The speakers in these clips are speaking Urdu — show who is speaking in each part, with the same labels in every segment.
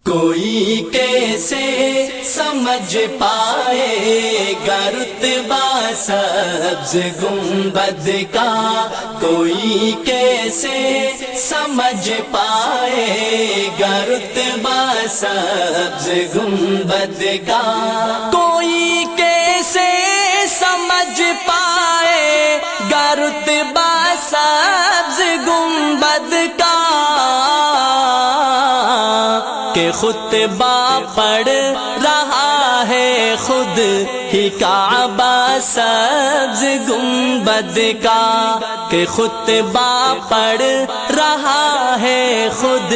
Speaker 1: کوئی کیسے سمجھ پائے گا رتبہ سبز گنبد کا، کوئی کیسے سمجھ پائے گا رتبہ سبز گنبد کا، کوئی کیسے سمجھ پائے گا رتبہ سبز گنبد کا، کہ خطبہ پڑھ رہا ہے خود ہی کعبہ سبز گنبد کا، کہ خطبہ پڑھ رہا ہے خود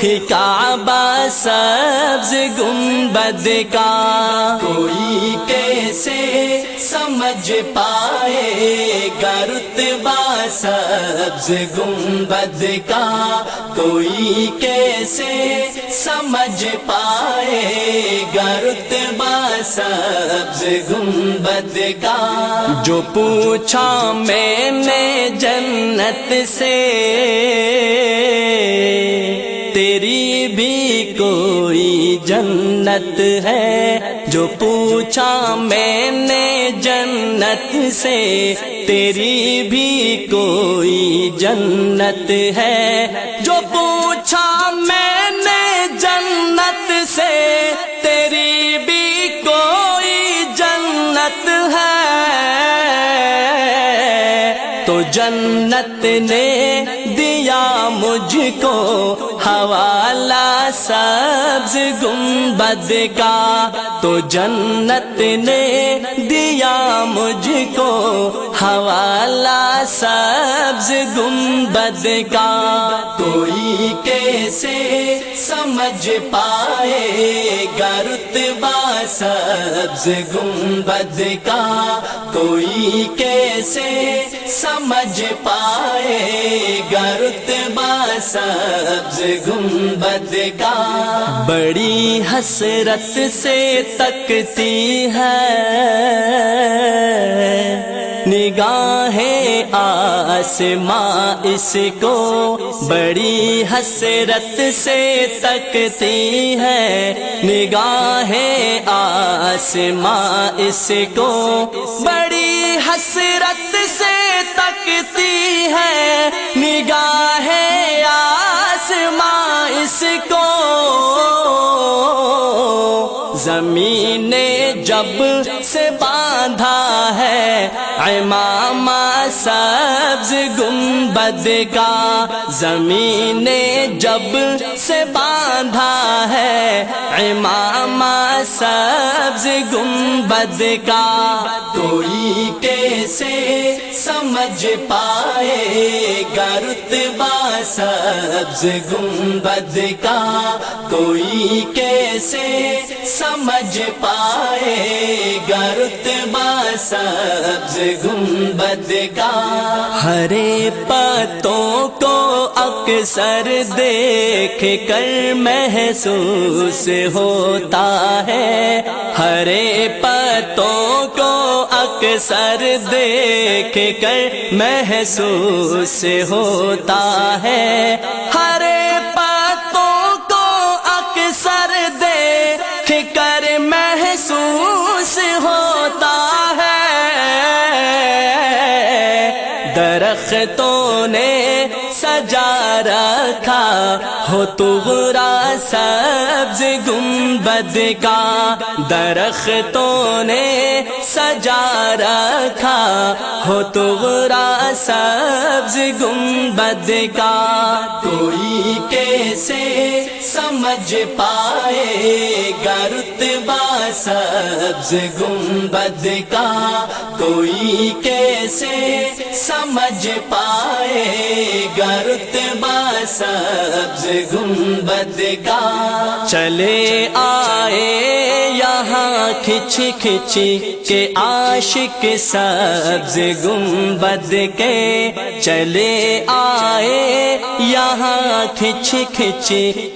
Speaker 1: ہی کعبہ سبز گنبد کا، کوئی کیسے سمجھ پائے گا رتبہ سبز گنبد کا، کوئی کیسے سمجھ پائے گا رتبہ سبز گنبد کا، جو پوچھا میں نے جنت سے تیری بھی کوئی جنت ہے، جو پوچھا میں نے جنت سے تیری بھی کوئی جنت ہے، جو پوچھا میں نے جنت سے تیری بھی کوئی جنت ہے، تو جنت نے دیا مجھ کو حوالہ سبز گنبد کا، تو جنت نے دیا مجھ کو حوالہ سبز گنبد کا، کوئی کیسے سمجھ پائے گا رتبہ سبز گنبد کا، کوئی کیسے سمجھ پائے گا رتبہ سبز گنبد کا، بڑی حسرت سے تکتی ہے نگاہیں آسماں اس کو، بڑی حسرت سے تکتی ہے نگاہیں آسماں اس کو، بڑی حسرت سے تکتی ہے نگاہیں آسماں اس کو، زمین نے جب سے باندھا ہے امامہ سبز گنبد کا، زمین نے جب سے باندھا ہے امامہ سبز گنبد کا، کوئی کیسے سمجھ پائے گا رتبہ سبز گنبد کا، کوئی کیسے سمجھ پائے گا رتبہ سبز گنبد کا، ہرے پتوں کو اکثر دیکھ کر محسوس ہوتا ہے، ہرے پتوں کو اکثر دیکھ کر محسوس ہوتا ہے، ہرے پتوں کو اکثر دیکھ کر محسوس ہوتا ہے، درختوں نے سجا رکھا ہو طغرا سبز گنبد کا، درختوں نے سجا رکھا ہو طغرا سبز گنبد کا، کوئی کیسے سمجھ پائے گا رتبہ سبز گنبد کا، کوئی کیسے سمجھ پائے گا رتبہ سبز گنبد کا، چلے آئے یہاں کھچ کھچ کے عاشق سبز گنبد کے، چلے آئے یہاں کھچ کھچ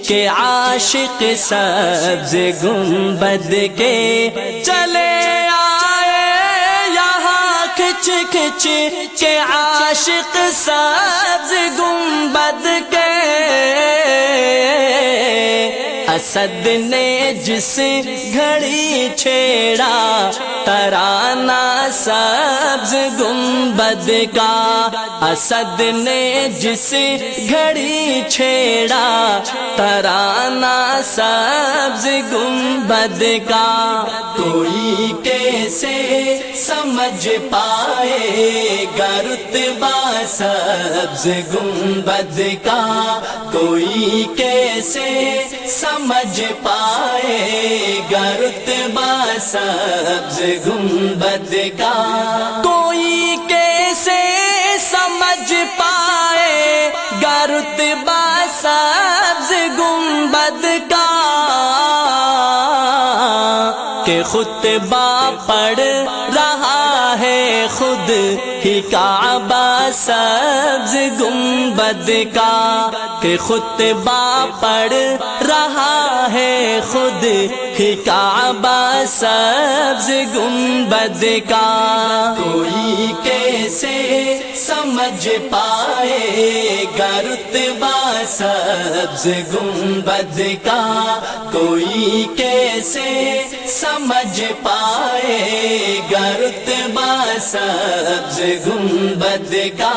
Speaker 1: کے عاشق سبز گنبد کے، چلے کھچ کھچ کے عاشق سبز گنبد کے، اسد نے جس گھڑی چھیڑا ترانہ سبز گنبد کا، اسد نے جس گھڑی چھیڑا ترانہ سبز گنبد کا، کوئی کیسے سمجھ پائے گا رتبہ سبز گنبد کا، کوئی کیسے سمجھ پائے گا رتبہ سبز گنبد کا، کوئی کیسے سمجھ پائے گا رتبہ سبز گنبد کا، کہ خطبہ پڑھ رہا ہے خود ہی کعبہ سبز گنبد کا، کہ خطبہ پڑھ رہا ہے خود ہی کعبہ سبز گنبد کا، کوئی کیسے سمجھ پائے گا رتبہ سبز گنبد کا، کوئی کیسے سمجھ پائے گا رتبہ سبز گنبد کا۔